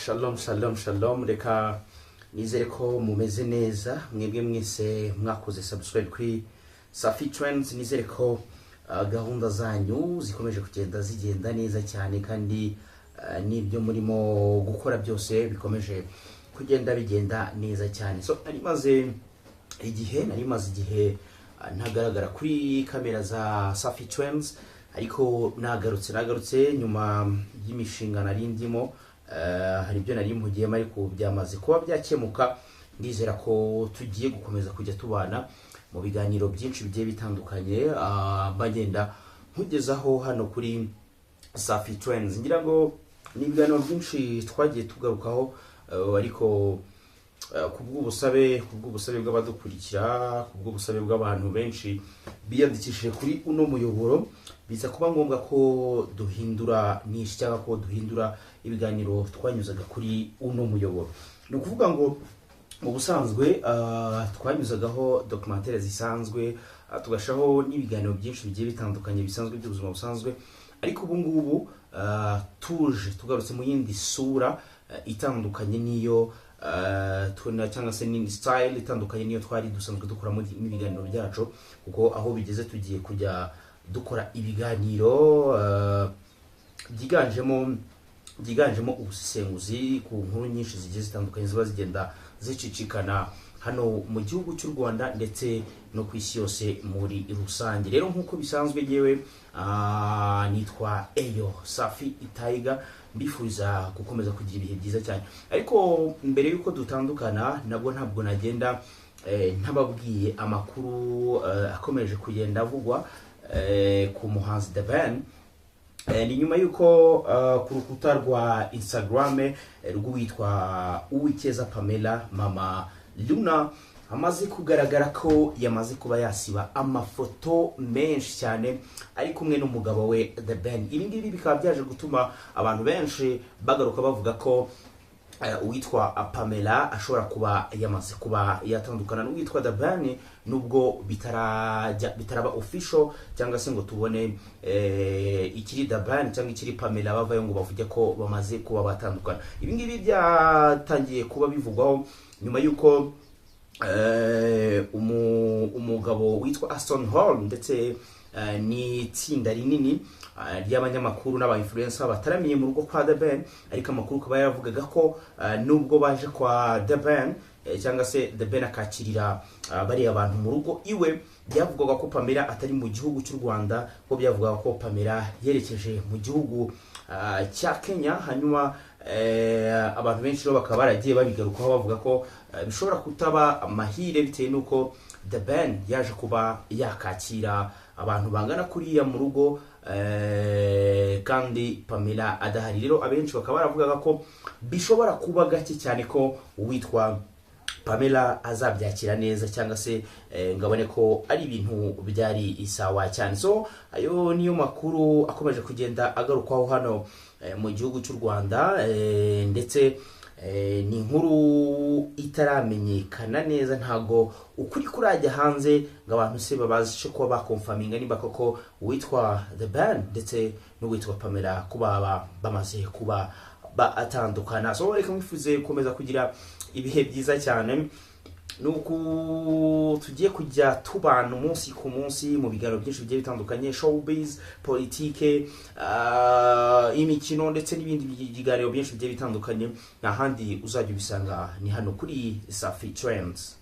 Shalom shalom shalom, reka nizere ko mumeze neza mwebwe mwese mwakoze subscribe kuri Safi Trends. Nizere ko gahunda zanyu zikomeje zigenda neza cyane, kandi nibyo murimo gukora byose bikomeje bigenda neza cyane. So nari maze igihe ntagaragara kuri kamera za Safi Trends, ariko nagarutse nyuma y'imishinga nari ndimo. Hari ibyo nari mpugiyemo ariko byamaze kuba byakemuka. Ndizera ko tugiye gukomeza kujya tubana mu biganiro byinshi bigiye bitandukanye bagenda nkugezaho hano kuri Safi Trends. Ngira ngo ni ibiganiro byinshi twagiye tugarukaho, ariko kubw'ubusabe bw'abadukurikira, kubw'ubusabe bw'abantu benshi biyandikishije kuri uno muyoboro, biza kuba ngombwa ko duhindura nishi cyangwa ko duhindura ibiganiro twanyuzaga kuri uno muyoboro. Ni ukuvuga ngo mu busanzwe twanyuzagaho documentaire zisanzwe, tugashaho n'ibiganiro byinshi bigiye bitandukanye bisanzwe by'ubuzima busanzwe, ariko ubu ngubu tugarutse mu yindi sura itandukanye niyo cyangwa se n'indi style itandukanye niyo twari dusanzwe dukora mu biganiro byacu, kuko aho bigeze tugiye kujya dukora ibiganiro byiganjemo ubusesenguzi ku nkuru nyinshi zigiye zitandukanye ziba zigenda zicicikana hano mu gihugu cy'u Rwanda ndetse no ku isi yose muri rusange. Rero nk'uko bisanzwe yewe nitwa Eyo Safi Itaiga, mbifuriza gukomeza kugira ibihe byiza cyane. Ariko mbere yuko dutandukana ntabwo nagenda ntababwiye amakuru akomeje kugenda avugwa ku muhanzi The Ben. Ni nyuma yuko ku rukuta rwa Instagram rw'uwitwa Uwikeza Pamela Mama Luna amaze kugaragara ko yamaze kuba yasiba amafoto menshi cyane ari kumwe n'umugabo we The Ben. Ibi ngibi bikaba byaje gutuma abantu benshi bagaruka bavuga ko uwitwa Pamela ashobora kuba yamaze kuba yatandukana n'uwitwa The Ben, nubwo bitaraba official cyangwa se ngo tubone ikiri The Ben cyangwa ikiri Pamela bavayo ngo bavuge ko bamaze kuba batandukana. Ibi ngibi byatangiye kuba bivugwaho nyuma yuko umugabo witwa Aston Hall ndetse ni itsinda rinini ry'abanyamakuru n'aba-influencer bataramiye mu rugo kwa The Ben, ariko amakuru akaba yaravugaga ko nubwo baje kwa The Ben cyangwa se The Ben akakirira bari abantu mu rugo iwe, byavugaga ko Pamela atari mu gihugu cy'u Rwanda, ko byavugaga ko Pamela yerekeje mu gihugu cya Kenya. Hanyuma abantu benshi bakaba baragiye babigarukaho bavuga ko bishobora kutaba amahire bitewe nuko The Ben yaje kuba yakakira abantu bangana kuriya mu rugo kandi Pamela adahari. Rero abenshi bakaba baravugaga ko bishobora kuba gake cyane ko uwitwa Pamela azabyakira neza, cyangwa se ngabone ko ari ibintu byari isawa cyane. So ayo niyo makuru akomeje kugenda agarukaho hano mu gihugu cy'u Rwanda, ndetse ni inkuru itaramenyekana neza, ntago ukuri kurajya hanze ngo abantu se babashe kuba bakonfaminga niba koko uwitwa The Ben ndetse n'uwitwa Pamela kuba bamaze kuba batandukana. So reka mwifuze gukomeza kugira ibihe byiza cyane, nuko tugiye kujya tubana umunsi ku munsi mu biganiro byinshi bigiye bitandukanye, showbiz, politike, imikino ndetse n'ibindi biganiro byinshi bigiye bitandukanye. Nta handi uzajya ubisanga ni hano kuri Safi Trends.